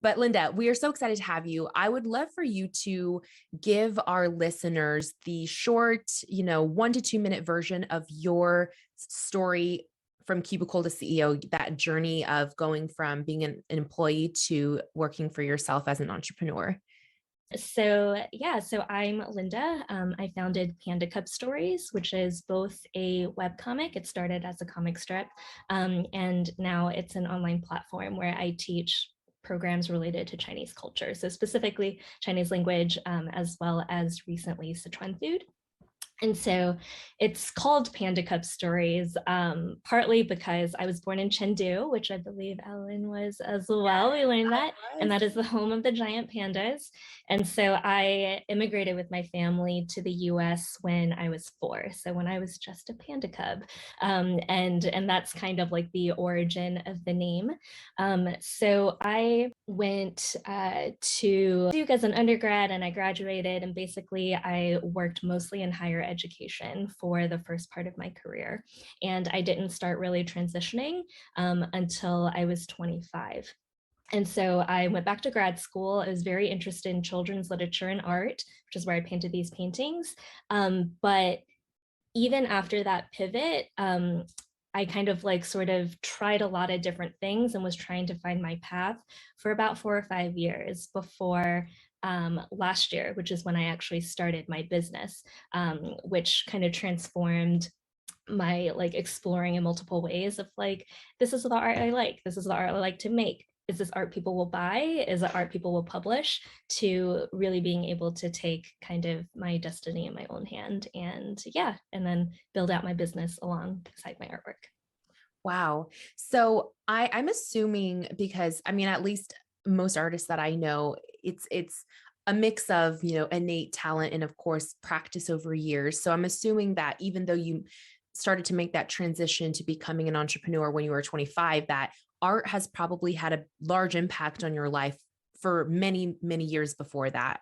But Linda, we are so excited to have you. I would love for you to give our listeners the short, 1 to 2 minute version of your story from Cubicle to CEO, that journey of going from being an employee to working for yourself as an entrepreneur. So I'm Linda. I founded Panda Cup Stories, which is both a webcomic. It started as a comic strip, and now it's an online platform where I teach programs related to Chinese culture. So specifically Chinese language, as well as recently Sichuan food. And so it's called Panda Cup Stories, partly because I was born in Chengdu, which I believe Ellen was as well. We learned that. And that is the home of the giant pandas. And so I immigrated with my family to the US when I was 4. So when I was just a panda cub. And that's kind of like the origin of the name. So I went to Duke as an undergrad and I graduated, and basically I worked mostly in higher education for the first part of my career. And I didn't start really transitioning until I was 25. And so I went back to grad school. I was very interested in children's literature and art, which is where I painted these paintings. But even after that pivot, I kind of like sort of tried a lot of different things and was trying to find my path for about 4 or 5 years before last year, which is when I actually started my business, which kind of transformed my like exploring in multiple ways of like, this is the art I like, this is the art I like to make, is this art people will buy, is it art people will publish, to really being able to take kind of my destiny in my own hand, and yeah, and then build out my business alongside my artwork. Wow. So I'm assuming, because I mean, at least most artists that I know, it's a mix of, innate talent and of course practice over years. So I'm assuming that even though you started to make that transition to becoming an entrepreneur when you were 25, that art has probably had a large impact on your life for many, many years before that.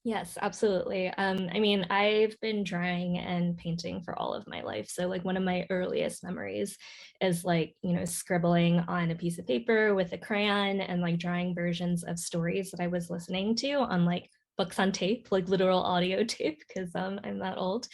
Yes, absolutely. I mean, I've been drawing and painting for all of my life. So, like, one of my earliest memories is like, scribbling on a piece of paper with a crayon and like drawing versions of stories that I was listening to on like books on tape, like literal audio tape, because I'm that old.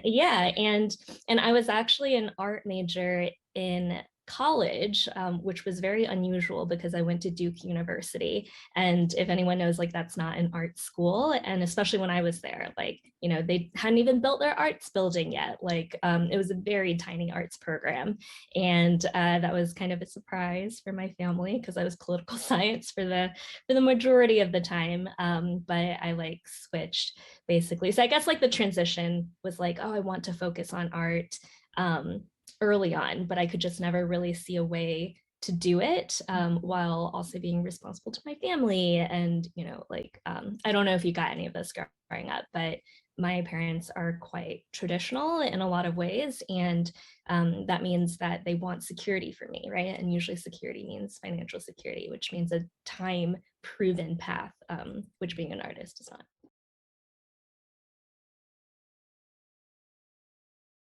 Yeah, and I was actually an art major in college, which was very unusual because I went to Duke University. And if anyone knows, like that's not an art school. And especially when I was there, like, they hadn't even built their arts building yet. Like it was a very tiny arts program. And that was kind of a surprise for my family because I was political science for the majority of the time. But I like switched basically. So I guess like the transition was like, oh, I want to focus on art. Early on, but I could just never really see a way to do it while also being responsible to my family. And, I don't know if you got any of this growing up, but my parents are quite traditional in a lot of ways. And that means that they want security for me, right? And usually security means financial security, which means a time proven path, which being an artist is not.